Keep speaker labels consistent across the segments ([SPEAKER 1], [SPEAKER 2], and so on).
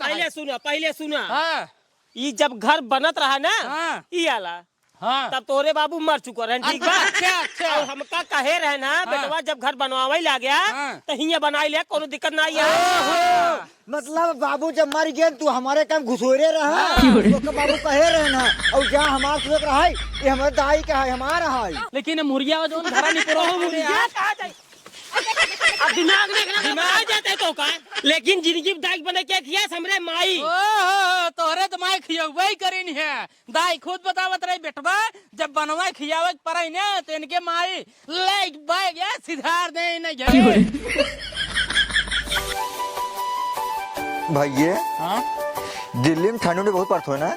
[SPEAKER 1] पहले सुना
[SPEAKER 2] हाँ
[SPEAKER 1] ये जब घर बनत रहा ना
[SPEAKER 2] हाँ
[SPEAKER 1] ये आला
[SPEAKER 2] हाँ
[SPEAKER 1] तब तोरे बाबू मर चुका रहे ठीक बा।
[SPEAKER 2] अच्छा अच्छा
[SPEAKER 1] और हमका कहे रहे ना बेटवा जब घर बनवावे ला गया तो हिया बनाई ले कोनो दिक्कत ना है।
[SPEAKER 3] मतलब बाबू जब मर गए तू हमारे काम घुसोरे रहा तो बाबू कहे रहे ना और जहाँ हमारा सुरत रहा ये हमारे दाई का है हमारा है।
[SPEAKER 2] लेकिन मुर्गिया जो घरा नहीं पूरा
[SPEAKER 1] अब दिमाग में आ जाता है तो का लेकिन जिंदगी में दाई बने क्या किया हमरे माई
[SPEAKER 2] तोहरे तो माई खियावे करीन है दाई खुद बतावत रही बेटवा जब बनवाए खियावे पड़े ना तो इनके माई ले बैग या सिधार दे न गए
[SPEAKER 3] भैया
[SPEAKER 2] हाँ
[SPEAKER 3] दिल्ली में ठंड बहुत पड़ता है ना।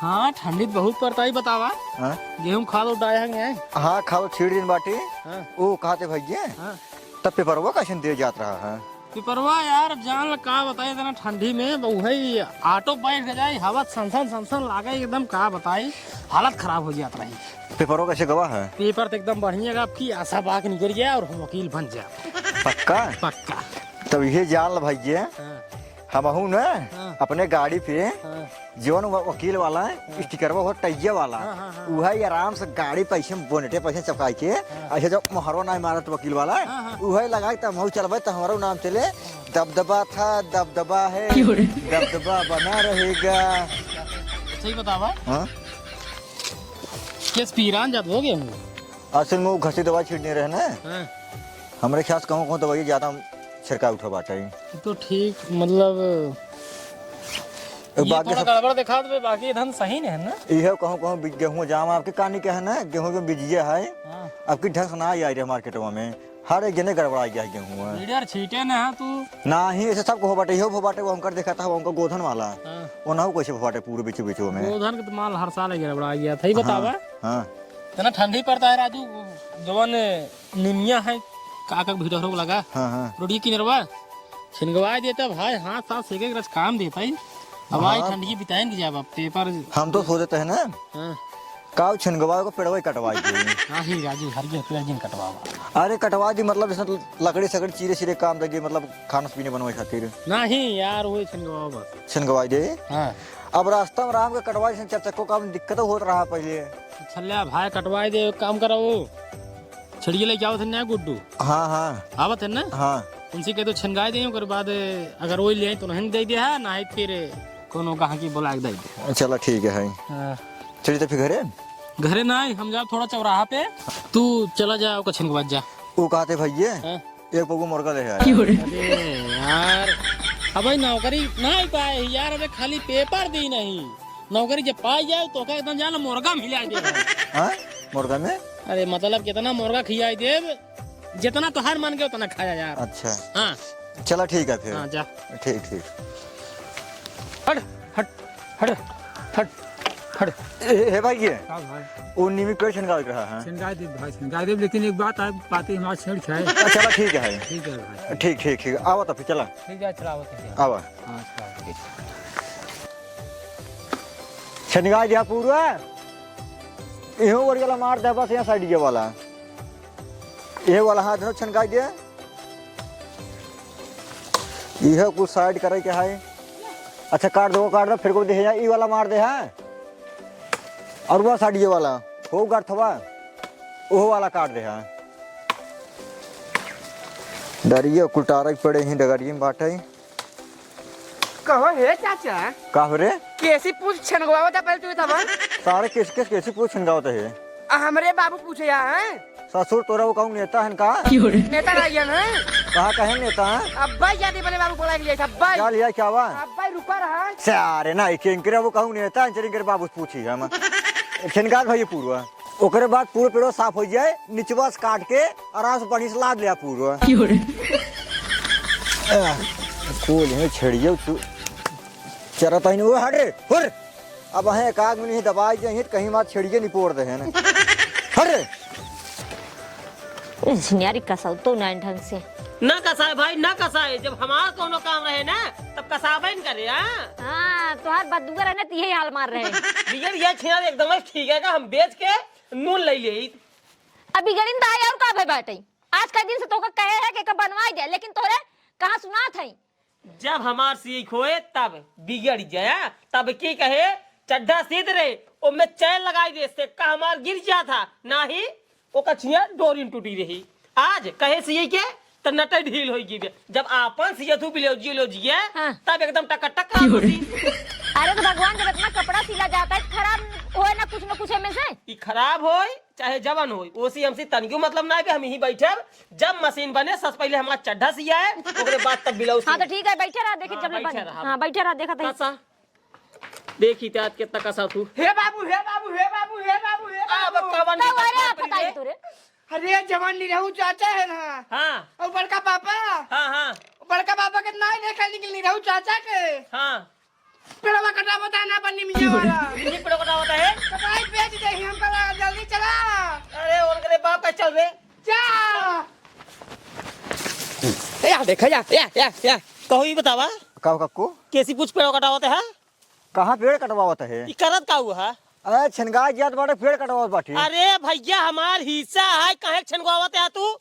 [SPEAKER 2] हाँ ठंडी बहुत पड़ता ही बतावा
[SPEAKER 3] हाँ
[SPEAKER 2] गेहूं खा लो डायेंगे
[SPEAKER 3] हाँ खाओ छीड़ दिन बाटी
[SPEAKER 2] हाँ
[SPEAKER 3] वो कहते भैया
[SPEAKER 2] हाँ
[SPEAKER 3] तब पेपरवा कैसे दे जात रहा है।
[SPEAKER 2] पिपरवा यार जान का बताए इतना ठंडी में वही ऑटो बैठ के जाए हवा सनसन सनसन लागे एकदम का बताई हालत खराब हो जाता रही।
[SPEAKER 3] पेपरवा कैसे गवा है।
[SPEAKER 2] पेपर तो एकदम बढ़िया आपकी आशा बाग निकल गया और हम वकील बन जाए
[SPEAKER 3] पक्का
[SPEAKER 2] पक्का।
[SPEAKER 3] तब ये जान ल भैया
[SPEAKER 2] हाँ,
[SPEAKER 3] हम हूँ ना
[SPEAKER 2] हाँ।
[SPEAKER 3] अपने गाड़ी पे
[SPEAKER 2] हाँ,
[SPEAKER 3] जीवन वकील वाला स्टिकरवा हो टैया वाला
[SPEAKER 2] हाँ, हाँ।
[SPEAKER 3] वही आराम से गाड़ी पैसे बोनेटे पैसे चपकाई के ऐसे जब मोहरो ना मारत वकील वाला वही लगाई तब हम चलबे तो हमारा नाम चले दबदबा था दबदबा है दबदबा बना रहेगा।
[SPEAKER 2] सही बतावा
[SPEAKER 3] हाँ
[SPEAKER 2] किस पीरान जात हो गए
[SPEAKER 3] असल में वो घसी दवा छीटने रहे ना
[SPEAKER 2] हाँ
[SPEAKER 3] हमारे ख्याल कहूँ दवाई ज्यादा छिड़का उठा बाटा
[SPEAKER 2] तो ठीक मतलब ये
[SPEAKER 3] बाकी
[SPEAKER 2] थोड़ा
[SPEAKER 3] सब
[SPEAKER 2] गड़बड़ दिखा दे बाकी धन सही नहीं है ना।
[SPEAKER 3] यह कहूँ गेहूँ जाम आपके कहानी क्या है ना गेहूँ के बीजिए है
[SPEAKER 2] हाँ
[SPEAKER 3] आपकी ढंग से ना आई रही मार्केटवा में हर एक जने गड़बड़ा गया है गेहूँ
[SPEAKER 2] लीडर छीटे ना तू
[SPEAKER 3] ना ही ऐसे सब हो बाटे हो बाटे वो हमकर देखा था वो हमका गोधन वाला
[SPEAKER 2] हाँ
[SPEAKER 3] वो ना हो कैसे हो बाटे पूरे बीच बीच में।
[SPEAKER 2] गोधन का तो माल हर साल गड़बड़ा गया था ही बतावा
[SPEAKER 3] हाँ
[SPEAKER 2] इतना ठंडी पड़ता है राजू जवन निमिया है काका भीतर लगा
[SPEAKER 3] हाँ हाँ
[SPEAKER 2] रोटी की नरवा छिनगवा देता भाई हाथ साथ सेके रस काम देता ही अब आई ठंडी बिताएंगे जब आप पेपर
[SPEAKER 3] हम तो सोचते है ना
[SPEAKER 2] हाँ
[SPEAKER 3] काव छिनगवा को पेड़वा कटवाई थी।
[SPEAKER 2] हाँ ही राजू हर के पेड़ जिन कटवावा
[SPEAKER 3] अरे कटवा दी मतलब जैसे लकड़ी सकड़ी चीरे चीरे काम लगे मतलब खाना पीने बनवाई खातिर
[SPEAKER 2] नहीं यार वो छिनगवा बस
[SPEAKER 3] छिनगवाई दे।
[SPEAKER 2] हाँ
[SPEAKER 3] अब रास्ता में राम के कटवाई से चार चक्कों का दिक्कत हो रहा पहले।
[SPEAKER 2] छल्ला भाई कटवाई दे काम करो वो छिड़िए लेके आओ थे ना गुड्डू
[SPEAKER 3] हाँ हाँ
[SPEAKER 2] आवत है ना
[SPEAKER 3] हाँ
[SPEAKER 2] उनसे कह दो छिनगाई दे ओकर बाद अगर वही ले तो नहीं दे दिया है ना ही फिर कोनो कहाँ की बोला दे दे।
[SPEAKER 3] चलो ठीक है
[SPEAKER 2] हाँ।
[SPEAKER 3] चलिए तो फिर घरे
[SPEAKER 2] घरे नहीं हम जाओ थोड़ा चौराहा पे तू चला जा ओका छिनगवा जा।
[SPEAKER 3] वो कहते भैया
[SPEAKER 2] हाँ।
[SPEAKER 3] एक पगू मुर्गा ले आया।
[SPEAKER 2] अरे यार अब नौकरी नहीं पाए यार अबे खाली पेपर दी नहीं नौकरी जब पाई जाए तो क्या एकदम जाना मुर्गा मिला दे।
[SPEAKER 3] हाँ मुर्गा में
[SPEAKER 2] अरे मतलब कितना मुर्गा खिलाई दे जितना तो हर मान के उतना खाया यार।
[SPEAKER 3] अच्छा
[SPEAKER 2] हाँ
[SPEAKER 3] चलो ठीक है फिर।
[SPEAKER 2] हाँ जा
[SPEAKER 3] ठीक ठीक
[SPEAKER 2] हट हट हट हट हट
[SPEAKER 3] हे भाई ये
[SPEAKER 4] हाँ भाई
[SPEAKER 3] वो नीमी पेड़ छिनका रहा है।
[SPEAKER 4] छिनगाई दे भाई छिनगाई दे लेकिन एक बात है बातें हमारा छेड़ खाए।
[SPEAKER 3] चलो ठीक है
[SPEAKER 4] ठीक है भाई
[SPEAKER 3] ठीक ठीक ठीक आओ तो फिर चला
[SPEAKER 4] ठीक है चलाओ ठीक है
[SPEAKER 3] आओ
[SPEAKER 4] हाँ चलाओ ठीक
[SPEAKER 3] छिनका दिया पूरा इहो वाला मार दे बस यहाँ साइड ये वाला ये वाला हाथ धो छिनका दिया यह कुछ साइड करे के है। अच्छा काट दो फिर को दे ये वाला मार दे है और वो साइड ये वाला हो गर्थवा वो वाला काट दे है। डरिए कुटारा पड़े ही डगरिए में बाटे
[SPEAKER 5] कहो हे चाचा
[SPEAKER 3] का हो रे
[SPEAKER 5] कैसी पूछ छनगवावा था पहले तू तब
[SPEAKER 3] सारे कैसे पूछ छिनगावते है।
[SPEAKER 5] हमरे बाबू पूछे या हैं
[SPEAKER 3] ससुर तोरा वो कहूँ नेता है का
[SPEAKER 5] नेता रहिए ना
[SPEAKER 3] कहा कहे नेता है
[SPEAKER 5] अब्बा यादी बने बाबू बोला लिया था अब्बा
[SPEAKER 3] क्या लिया क्या हुआ
[SPEAKER 5] अब्बा रुका रहा
[SPEAKER 3] सारे ना किंकरे वो कहूँ नेता है चलिए बाबू पूछी हम छिनका भाई पूरा ओकरे बाद पूरे पेड़ो साफ हो जाए निचवा से काट के आराम से पानी से लाद लिया पूरा कोल है छेड़ियो तू चरा तइन वो हट रे हुर अब है एक आग में नहीं दबाई जाए कहीं मार छेड़िए नहीं पोड़ दे है ना हट रे
[SPEAKER 6] झिनियारी कसाऊ तो ना ढंग से
[SPEAKER 1] ना कसाए भाई ना कसाए जब हमारा कोनो काम रहे ना तब कसाबे न करे।
[SPEAKER 6] हाँ तोहार बदुआ रहने तो यही हाल मार रहे
[SPEAKER 1] भैया ये छिना एकदम ठीक है हम बेच के नून ले ले
[SPEAKER 6] अभी गरीन दाई और का भाई बाटे आज का दिन से तोका कहे है कि बनवाई दे लेकिन तोरे कहां सुना थई
[SPEAKER 1] जब हमार सीख होए तब बिगड़ जाया, तब की कहे चड्ढा सीध रे ओ में चैन लगाई दे से का हमार गिर जा था नाही ओ कछिया डोरिन टूटी रही। आज कहे सी के त नटे ढील होई गिबे, जब आपन सियथु बिलोजी है
[SPEAKER 6] हाँ।
[SPEAKER 1] तब एकदम टक काम होसी।
[SPEAKER 6] अरे तो भगवान जब इतना कपड़ा सिला जाता है खराब होए ना कुछ में से।
[SPEAKER 1] ई खराब होई चाहे जवन होई ओसी हमसे तनक्यों मतलब ना भी हम ही बैठे जब मशीन बने सबसे पहले हमारा चड्ढा सिया है ओकरे बाद तब ब्लाउज।
[SPEAKER 6] हाँ तो ठीक है बैठे रहा देखे
[SPEAKER 1] हाँ,
[SPEAKER 6] जब ले
[SPEAKER 1] बैठे
[SPEAKER 6] बन।
[SPEAKER 1] रहा।
[SPEAKER 6] हाँ बैठे रहा देखा था।
[SPEAKER 1] कसा देखी तात कितना कसा तू
[SPEAKER 5] हे बाबू हे बाबू हे बाबू हे बाबू हे
[SPEAKER 1] अब
[SPEAKER 5] बाबू।
[SPEAKER 1] कवन
[SPEAKER 6] तो
[SPEAKER 1] की
[SPEAKER 6] अरे
[SPEAKER 1] कथा
[SPEAKER 6] आप
[SPEAKER 1] पड़ी
[SPEAKER 6] बताइए
[SPEAKER 1] रे?
[SPEAKER 6] तोरे।
[SPEAKER 5] अरे जवान निरहू चाचा है ना
[SPEAKER 1] हाँ
[SPEAKER 5] और बड़का पापा।
[SPEAKER 1] हाँ
[SPEAKER 5] बड़का पापा के ना देखा निकल निरहू चाचा के
[SPEAKER 1] हाँ
[SPEAKER 5] पेड़वा कटा बता ना बन्नी मिया वाला
[SPEAKER 1] ये पेड़ो कटा होता है।
[SPEAKER 5] कटाई बेच दे हम का जल्दी चला
[SPEAKER 1] अरे उनके बाप का चल रे
[SPEAKER 5] जा। या देखा या
[SPEAKER 1] कहो ही बतावा
[SPEAKER 3] कहो कक्कू
[SPEAKER 1] कैसी कुछ पेड़ो कटा होता है?
[SPEAKER 3] कहाँ पेड़ कटवावत है?
[SPEAKER 1] ई करत का हुआ है?
[SPEAKER 3] अरे छनगा जात बाटे पेड़ कटवावत बाटे।
[SPEAKER 1] अरे भैया हमार हिस्सा है कहे छनगवावत है तू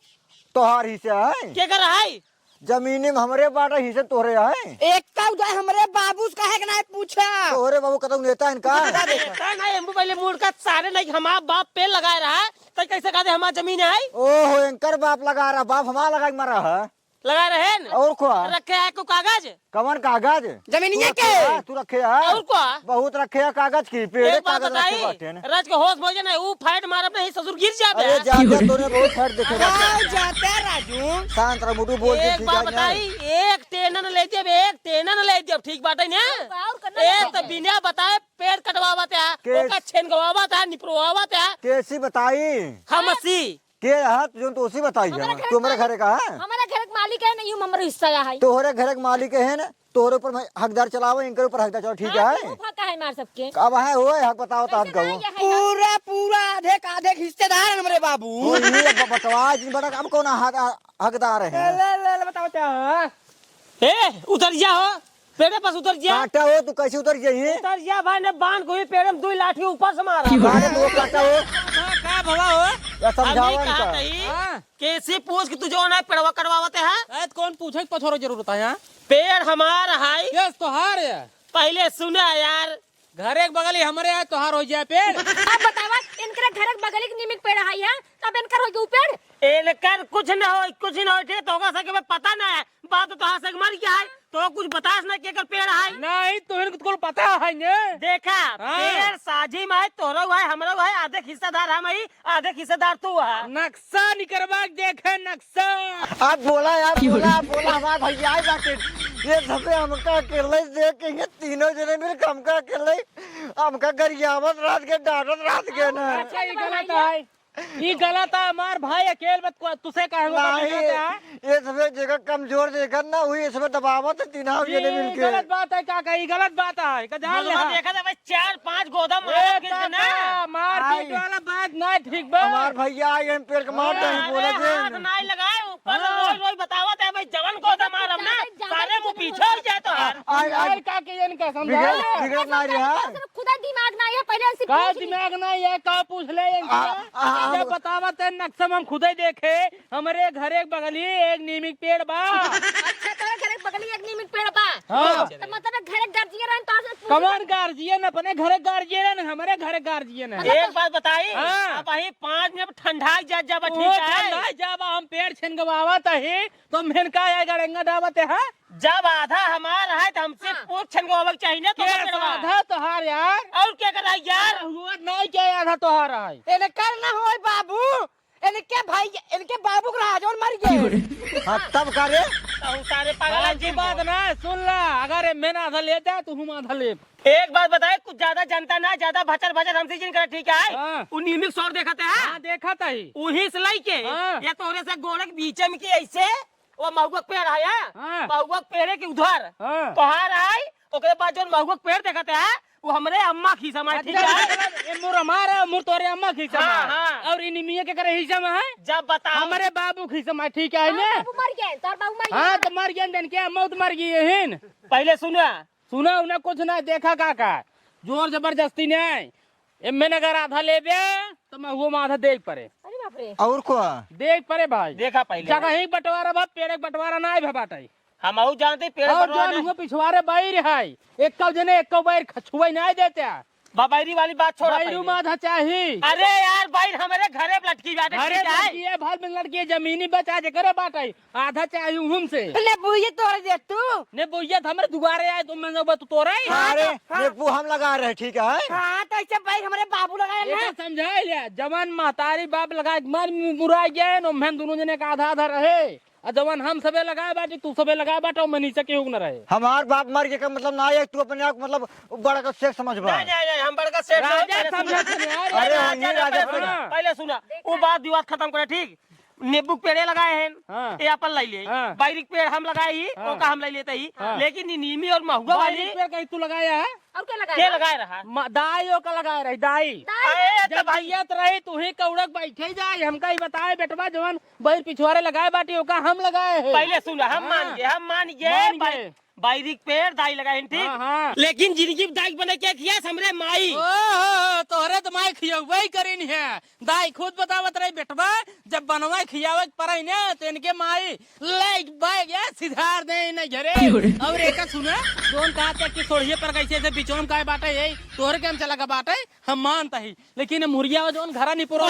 [SPEAKER 3] तोहार हिस्सा है,
[SPEAKER 1] क्या कर रहा है?
[SPEAKER 3] जमीनी में हमरे बाटे हिस्से तोहरे है।
[SPEAKER 5] एक का उदय हमरे बाबू का है कि नहीं पूछा।
[SPEAKER 3] तोहरे बाबू कतौ नेता इनका
[SPEAKER 1] देखता नहीं हम पहले मूड का सारे नहीं हमारा बाप पेड़ लगाए रहा है तो कैसे कहते हमारा जमीन है
[SPEAKER 3] ओहो एंकर बाप लगा रहा, बाप हमारा लगा के मरा है।
[SPEAKER 1] लगा रहे हैं
[SPEAKER 3] और क्या
[SPEAKER 1] रखे है को कागज
[SPEAKER 3] कवन कागज
[SPEAKER 5] जमीनिया
[SPEAKER 3] तू
[SPEAKER 5] के
[SPEAKER 3] रखे है, तू रखे है
[SPEAKER 1] और क्या
[SPEAKER 3] बहुत रखे है कागज की पेड़
[SPEAKER 1] एक बात
[SPEAKER 3] कागज
[SPEAKER 1] बताई
[SPEAKER 3] रखे बाटे न।
[SPEAKER 1] रज के होश भोजन है वो फाइट मार नहीं ससुर गिर जाते
[SPEAKER 3] अरे
[SPEAKER 1] हैं।
[SPEAKER 3] जा तूने बहुत फट देखे
[SPEAKER 5] जाते राजू
[SPEAKER 3] शांत रह मुटु बोल के
[SPEAKER 1] एक
[SPEAKER 3] ठीक
[SPEAKER 1] बात
[SPEAKER 3] है
[SPEAKER 1] बताई एक टेनन ले दिया एक टेनन ले दिया ठीक बात है ना
[SPEAKER 6] और करना
[SPEAKER 1] एक तो बिना बताए पेड़ कटवावत है
[SPEAKER 3] केस-
[SPEAKER 1] ओका छेन गवावत है निपरवावत है
[SPEAKER 3] कैसी बताई
[SPEAKER 1] हमसी
[SPEAKER 3] के हाथ जो तो उसी बताई है तुम्हारे घरे का है
[SPEAKER 6] हमारा घर के मालिक है नहीं हमारा हिस्सा है।
[SPEAKER 3] तोहरे घर के मालिक है ना तोहरे ऊपर मैं हकदार चलाओ इनके ऊपर हकदार चलाओ ठीक है
[SPEAKER 6] फाका है मार सबके।
[SPEAKER 3] अब है होए हक बताओ तात कहूं
[SPEAKER 5] पूरा पूरा आधे हिस्सेदार है हमरे बाबू।
[SPEAKER 3] वो ये बटवा जिन बड़ा अब कौन हकदार है
[SPEAKER 5] ले बताओ क्या
[SPEAKER 1] ए उतर जा हो पेड़े पास उतर जा
[SPEAKER 3] काटा हो तू कैसे उतर जाइए
[SPEAKER 1] उतर जा भाई ने बांध को ही पेड़ में 2 लाठी ऊपर से मारा
[SPEAKER 3] बारे तो काटा हो
[SPEAKER 2] का भवा हो
[SPEAKER 3] या समझावा
[SPEAKER 1] अभी कहा
[SPEAKER 3] इनका
[SPEAKER 1] तही
[SPEAKER 2] हाँ।
[SPEAKER 1] कैसे पूछ कि तू जो ना पेड़वा करवावते है
[SPEAKER 2] ऐत कौन पूछे पछोरो जरूरत है यहाँ
[SPEAKER 1] पेड़ हमार है
[SPEAKER 2] यस तोहार है
[SPEAKER 1] पहले सुना यार
[SPEAKER 2] घर एक बगल ही हमरे है तोहार हो जाए पेड़
[SPEAKER 6] अब बतावा इनकर घर के बगल के निमित पेड़ है तब इनकर हो गए पेड़।
[SPEAKER 1] एलकर कुछ न हो तो होगा सके में पता ना है बात तो हाथ से मर गया है तो कुछ बतास ना के कर पेड़ है
[SPEAKER 2] नहीं तुहर पता है ने
[SPEAKER 1] देखा
[SPEAKER 2] हाँ।
[SPEAKER 1] पेड़ साझी में है तोरो है हमरो है आधे हिस्सेदार हम ही आधे हिस्सेदार तू है
[SPEAKER 2] नक्शा निकलवा के देखे नक्शा
[SPEAKER 3] आप बोला हमारा भैया ही बाटे ये सबे हमका अकेले देख के ये तीनों जने मिल के हमका अकेले हमका गरियावत रात के डांटत रात के ना
[SPEAKER 2] अच्छा ये गलत है ये गलत है हमार भाई अकेले मत तुसे कहे
[SPEAKER 3] नहीं ये सबे जगह कमजोर देखा ना हुई इसमें दबावत तीनों जने मिल के
[SPEAKER 2] गलत बात है का कही गलत बात है का जान ले
[SPEAKER 1] देखा था भाई 4-5 गोदम
[SPEAKER 2] मार पीट वाला बात नहीं ठीक बा
[SPEAKER 3] हमार भैया आई पेड़ के मार नहीं बोले
[SPEAKER 1] हाथ
[SPEAKER 3] थे
[SPEAKER 1] नहीं लगाए ऊपर रोज बतावत है भाई जवन गोदम मारम ना सारे मुंह पीछे हो जाए तो यार
[SPEAKER 2] आई का के इनका समझा
[SPEAKER 3] बिगड़ ना रहा
[SPEAKER 6] खुदा दिमाग ना है पहले से
[SPEAKER 2] का
[SPEAKER 6] पूछ ली।
[SPEAKER 2] दिमाग नहीं है का पूछ ले जब बतावत है नक्शा हम खुदे देखे हमारे घरे बगली एक नीमिक पेड़ बा
[SPEAKER 6] अच्छा तो घर के बगल में एक निमित पेड़ बा।
[SPEAKER 2] हाँ।
[SPEAKER 6] तो मतलब घर के गार्जियन रहन तो से पूछ
[SPEAKER 2] कमान गार्जियन अपने घरे गार्जियन हमारे घरे गार्जियन है
[SPEAKER 1] एक बात बताई
[SPEAKER 2] हाँ।
[SPEAKER 1] अब ही 5 मिनट ठंडा जा जा
[SPEAKER 2] वो
[SPEAKER 1] ठीक है
[SPEAKER 2] ठंडा जब हम पेड़ छिनगवावत है तो मेनका है गड़ंगा डावत है
[SPEAKER 1] जब आधा हमारा है तो हमसे पूछ छनगवावे के चाहिए ना तो
[SPEAKER 2] के
[SPEAKER 1] पेड़वा।
[SPEAKER 2] आधा तोहार यार
[SPEAKER 1] और क्या कर रहा है यार
[SPEAKER 2] हुआ नहीं के आधा तोहार है
[SPEAKER 5] इन्हें करना हो बाबू इनके भाई इनके बाबू को राजौन मर गए।
[SPEAKER 3] हाँ तब करे
[SPEAKER 1] तो सारे पागल
[SPEAKER 2] की बात ना सुन ला अगर मैंने आधा लेता तो हम आधा ले
[SPEAKER 1] एक बात बताए कुछ ज्यादा जनता ना ज्यादा भचर भचर हमसे जिन कर ठीक है
[SPEAKER 2] हाँ।
[SPEAKER 1] वो नियमित शौर देखते हैं
[SPEAKER 2] हाँ देखा था ही
[SPEAKER 1] उन्हीं से लाई के
[SPEAKER 2] हाँ।
[SPEAKER 1] या तोरे से गोरख बीचे में की ऐसे वो महुआ पेड़ आया
[SPEAKER 2] हाँ।
[SPEAKER 1] महुआ पेड़ के उधर
[SPEAKER 2] हाँ।
[SPEAKER 1] तोहार आई ओकरे बाद जो महुआ पेड़ देखते हैं वो हमरे अम्मा खीसा में ठीक है
[SPEAKER 2] मुर हमारा मुर तोरे अम्मा खीसा
[SPEAKER 1] हाँ,
[SPEAKER 2] में
[SPEAKER 1] हाँ।
[SPEAKER 2] और इन मियां के करे हिस्सा में है
[SPEAKER 1] जब बताओ
[SPEAKER 2] हमारे बाबू खीसा में ठीक है ने
[SPEAKER 6] बाबू मर गए तोर बाबू मर गए।
[SPEAKER 2] हाँ तो मर गया दिन के मौत मर गई है
[SPEAKER 1] पहले सुना
[SPEAKER 2] सुना उन्हें कुछ ना देखा काका जोर जबरदस्ती नहीं मैंने अगर आधा ले तो मैं वो आधा देख पड़े
[SPEAKER 6] अरे बाप रे
[SPEAKER 3] और क्या
[SPEAKER 2] देख पड़े भाई
[SPEAKER 1] देखा पहले
[SPEAKER 2] जगह ही बंटवारा बा पेड़ बंटवारा ना है बाटाई
[SPEAKER 1] हम आहू जानते पेड़
[SPEAKER 2] और
[SPEAKER 1] बनवाना
[SPEAKER 2] जो पिछवाड़े बैर है एक जने एक बैर छुए नहीं देते
[SPEAKER 1] बाबैरी वाली बात छोड़
[SPEAKER 2] बैरू माधा चाहिए।
[SPEAKER 1] अरे यार भाई हमारे घरे लटकी बाटे
[SPEAKER 2] अरे
[SPEAKER 1] ठीक है?
[SPEAKER 2] लड़की है भाल में लड़की है जमीनी बचा जे करे बाटे आधा चाहिए हमसे
[SPEAKER 5] ले बुझे तोड़ दे तू।
[SPEAKER 2] ने बोइया हमारे दुआरे आए तुम मैं तू तोड़ा ही
[SPEAKER 3] अरे नींबू हम लगा रहे ठीक है।
[SPEAKER 5] हाँ तो ऐसे भाई हमारे बाबू लगाए ना।
[SPEAKER 2] ये समझा लिया जवान महतारी बाप लगा मार मुराई गए नो हम दोनों जने का आधा आधा रहे और जवान हम सबे लगाए बाटे तू सबे लगाए बाटे और मनीषा के हुक न रहे।
[SPEAKER 3] हमार बाप मर के का मतलब ना है तू अपने आप मतलब बड़ा का शेख समझ बा।
[SPEAKER 1] नहीं हम बड़का सेठ
[SPEAKER 2] राजा समझा
[SPEAKER 3] अरे ये राजा
[SPEAKER 1] पहले सुना वो बात विवाद खत्म करे ठीक। नींबू के पेड़े लगाए हैं
[SPEAKER 2] हाँ।
[SPEAKER 1] ये अपन ले लिए
[SPEAKER 2] हाँ।
[SPEAKER 1] बाइरिक पेड़ हम लगाए ही
[SPEAKER 2] हाँ।
[SPEAKER 1] ओका हम ले लेते ही
[SPEAKER 2] हाँ।
[SPEAKER 1] लेकिन ये नीमी और महुआ वाली
[SPEAKER 2] पेड़ कहीं तू लगाया है
[SPEAKER 6] और क्या
[SPEAKER 1] के
[SPEAKER 6] लगाया
[SPEAKER 1] लगाए रहा
[SPEAKER 2] दाई का लगाए रही दाई
[SPEAKER 1] अरे तो
[SPEAKER 2] जब
[SPEAKER 1] भाई
[SPEAKER 2] भैया रही तू ही कौड़क बैठे जाए हमका ही बताए बेटवा जवान बैर पिछवाड़े लगाए बाटी ओका हम लगाए हैं।
[SPEAKER 1] पहले सुना हम
[SPEAKER 2] हाँ।
[SPEAKER 1] मान गए
[SPEAKER 2] मान गए।
[SPEAKER 1] बाइरिक पेड़ दाई लगाए हैं, ठीक
[SPEAKER 2] हाँ, हाँ।
[SPEAKER 1] लेकिन जिनकी दाई बने क्या किया हमरे माई
[SPEAKER 2] ओहो, तोहरे तो माई खियावे करीन है दाई खुद बतावत रही बेटवा जब बनवा खियावे पड़े न तो इनके माई ले बैग या सिधार दे न घरे और एक सुना दोन कहा तक कि सोड़िए पर कैसे से बिचोम का बाटे यही तोहरे के हम चला का बाटे हम मानता ही लेकिन मुर्गिया जोन घरा नहीं पुरो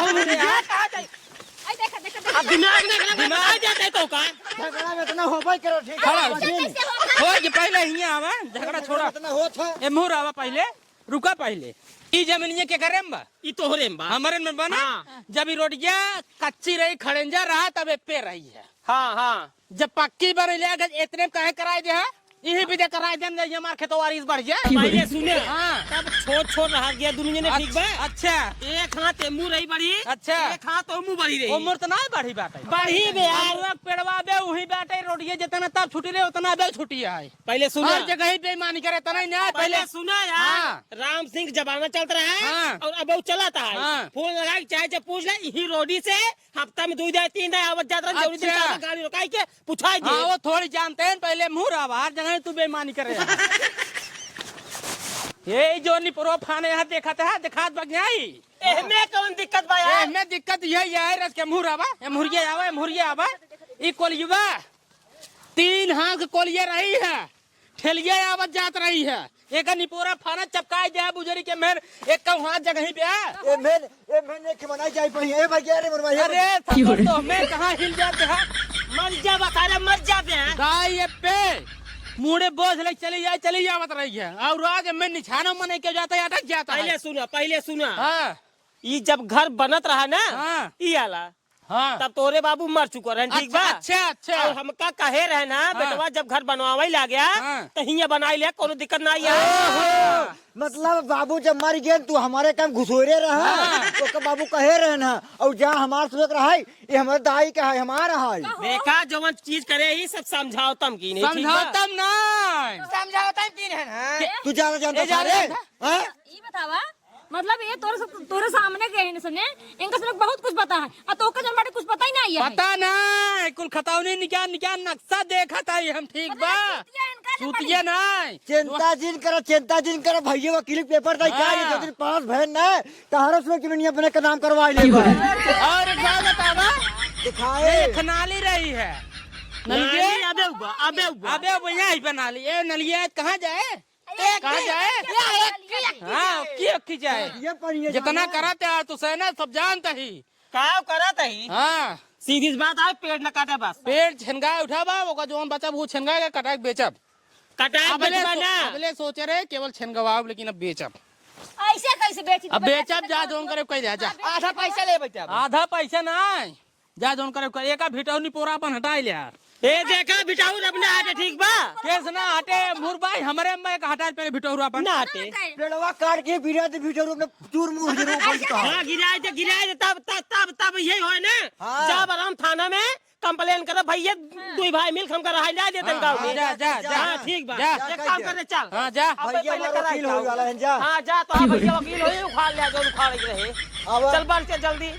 [SPEAKER 6] आई देखा देखा देखा।
[SPEAKER 1] अब दिमाग में दिमाग जाता है तो का
[SPEAKER 3] झगड़ा में इतना हो भाई करो ठीक
[SPEAKER 2] खड़ा
[SPEAKER 3] है।
[SPEAKER 2] हो कि पहले हिया आवा झगड़ा छोड़ा
[SPEAKER 3] इतना हो था
[SPEAKER 2] ए मुर आवा पहले रुका पहले ई जमीनिया के करे में बा
[SPEAKER 1] ई तोहरे में बा
[SPEAKER 2] हमारे में बना
[SPEAKER 1] हाँ।
[SPEAKER 2] जब ई रोटिया कच्ची रही खड़ंजा रहा तब पे रही है
[SPEAKER 1] हाँ हाँ
[SPEAKER 2] जब पक्की बन लिया इतने कहे कराए दे यही भी दे कराए दे हमारे खेतवारी बढ़ जाए
[SPEAKER 1] पहले सुने
[SPEAKER 2] हाँ।
[SPEAKER 1] तब छोट रहा गया दोनों जने ठीक बा
[SPEAKER 2] अच्छा
[SPEAKER 1] एक हाथ एमू रही बड़ी
[SPEAKER 2] अच्छा।
[SPEAKER 1] एक हाथ ओमू बड़ी रही
[SPEAKER 2] उम्र तो ना बढ़ी बाटे
[SPEAKER 1] बढ़ी बे यार।
[SPEAKER 2] हम लोग पेड़वा बे वही बाटे रोटिया जितना तब छुटी रहे उतना बे छुटी है
[SPEAKER 1] पहले सुना
[SPEAKER 2] हर जगह ही बेईमानी करे तना ही ना
[SPEAKER 1] पहले सुना यार
[SPEAKER 2] हाँ।
[SPEAKER 1] राम सिंह जमाना चलता रहा है
[SPEAKER 2] हाँ।
[SPEAKER 1] और अब वो चलाता है
[SPEAKER 2] हाँ।
[SPEAKER 1] फोन लगा के चाहे जब पूछ ले यही रोडी से हफ्ता में 2 दिन 3 दिन आवत जाता रहा जरूरी दिन
[SPEAKER 2] अच्छा।
[SPEAKER 1] का गाड़ी रुकाई के पूछाई
[SPEAKER 2] हाँ
[SPEAKER 1] दे
[SPEAKER 2] वो थोड़ी जानते हैं पहले मुँह रहा हर जगह तू बेईमानी करे ये जो निपुरो फाने यहाँ देखा था दिखात बगनाई
[SPEAKER 1] एहमे कौन दिक्कत बा यार
[SPEAKER 2] में दिक्कत यही है रस के मुँह रहा है मुर्गिया आवा ई कोलिया 3 हाथ कोलिया रही है ठेलिया आवत जात रही है एक निपोरा फाना चपकाई जाए बुजरी के मेर एक का हाथ जगह ही पे
[SPEAKER 3] ए मैंने के बनाई जाई पही ए भाई अरे मरवा
[SPEAKER 2] अरे सब तो मैं कहाँ हिल जाते हैं
[SPEAKER 1] मर जा बता मर जाते हैं
[SPEAKER 2] दाई ये पे मुड़े बोझ ले चली जावत रही है और आगे मैं निछाना मने के जाता है अटक जाता है
[SPEAKER 1] पहले सुना
[SPEAKER 2] हाँ
[SPEAKER 1] ये जब घर बनत रहा ना
[SPEAKER 2] हाँ।
[SPEAKER 1] ई आला
[SPEAKER 2] हाँ
[SPEAKER 1] तब तोरे बाबू मर चुका रहे ठीक बा
[SPEAKER 2] अच्छा
[SPEAKER 1] और हमका कहे रहे ना बेटवा जब घर बनवावे ला गया
[SPEAKER 2] हाँ।
[SPEAKER 1] तो हिया बनाई लिया कोनो दिक्कत ना है
[SPEAKER 3] मतलब बाबू जब मर गए तू हमारे काम घुसोरे रहा तो का बाबू कहे रहे ना और जहाँ हमार सुख रहा है ये हमारे दाई का है हमारा है
[SPEAKER 1] देखा जवन चीज करे ही सब समझाओ तम की नहीं ठीक बा?
[SPEAKER 2] समझौतम नहीं
[SPEAKER 5] समझाओ टाइम तीन है ना।
[SPEAKER 3] तू जाना जानता
[SPEAKER 2] ए, जाना
[SPEAKER 3] सारे
[SPEAKER 2] जानता।
[SPEAKER 3] हैं?
[SPEAKER 6] ये बतावा मतलब ये तोरे सामने गए हैं सुने इनका सब बहुत कुछ पता है और तो जन बाटे कुछ पता ही नहीं है
[SPEAKER 2] पता नहीं कुल खतौनी निकाल नक्शा देखा था हम ठीक बा सुतिया नहीं
[SPEAKER 3] चिंता जिन करा भैया वकील पेपर दे क्या ये
[SPEAKER 2] हाँ।
[SPEAKER 3] जो दिन पास भैन ना तहरा सुन के दुनिया बने का नाम करवा ले
[SPEAKER 2] और एक बात बतावा
[SPEAKER 3] दिखाए
[SPEAKER 2] ये खनाली रही है नलिया
[SPEAKER 1] नहीं, अबे
[SPEAKER 2] अब यहाँ ही बना ली ये नलिया कहाँ जाए कहाँ जाए हाँ की जाए
[SPEAKER 3] ये पढ़िए
[SPEAKER 2] जितना कराते हैं तो सहना सब जानता ही
[SPEAKER 1] काव करा तही
[SPEAKER 2] हाँ
[SPEAKER 1] सीधी सी बात है पेड़ न काटे बस
[SPEAKER 2] पेड़ छनगाए उठावा वो जो बचा वो छनगाए का कटाक बेचब
[SPEAKER 1] कटाई बचवा ना
[SPEAKER 2] अगले सोचे रहे केवल छनगवाब लेकिन अब बेचब
[SPEAKER 6] ऐसे कैसे बेची
[SPEAKER 2] अब बेचब जा जोन करे कह जा
[SPEAKER 5] आधा पैसा ले बेटा।
[SPEAKER 2] आधा पैसा नहीं जा जोन करे एक भिटौनी पोरा अपन हटाई लिया
[SPEAKER 1] ए देखा बिटाऊ अपने आटे ठीक बा
[SPEAKER 2] केस ना हटे मुरबाई हमारे में एक हटा पे भिटौरू अपन
[SPEAKER 1] ना आटे
[SPEAKER 3] पेड़वा काट के बिरा दे वीडियो में चूर मुंह जरूर ऊपर का
[SPEAKER 1] हाँ गिराए तब यही हो ना
[SPEAKER 3] हाँ।
[SPEAKER 1] जब आराम थाना में कंप्लेन करे भैया 2 भाई मिल हमका रहा ला देते
[SPEAKER 2] हाँ,
[SPEAKER 1] गाँव में
[SPEAKER 2] जा।
[SPEAKER 1] हाँ ठीक बा
[SPEAKER 2] जा।
[SPEAKER 1] एक काम कर चल
[SPEAKER 2] हाँ जा
[SPEAKER 1] अब
[SPEAKER 3] भैया
[SPEAKER 1] पहले
[SPEAKER 3] हमारा
[SPEAKER 1] कराई
[SPEAKER 3] वकील हो वाला है जा
[SPEAKER 1] हाँ जा तो भैया वकील हो उखाड़ लिया जो उखाड़ रहे
[SPEAKER 3] अब
[SPEAKER 1] चल बढ़ के जल्दी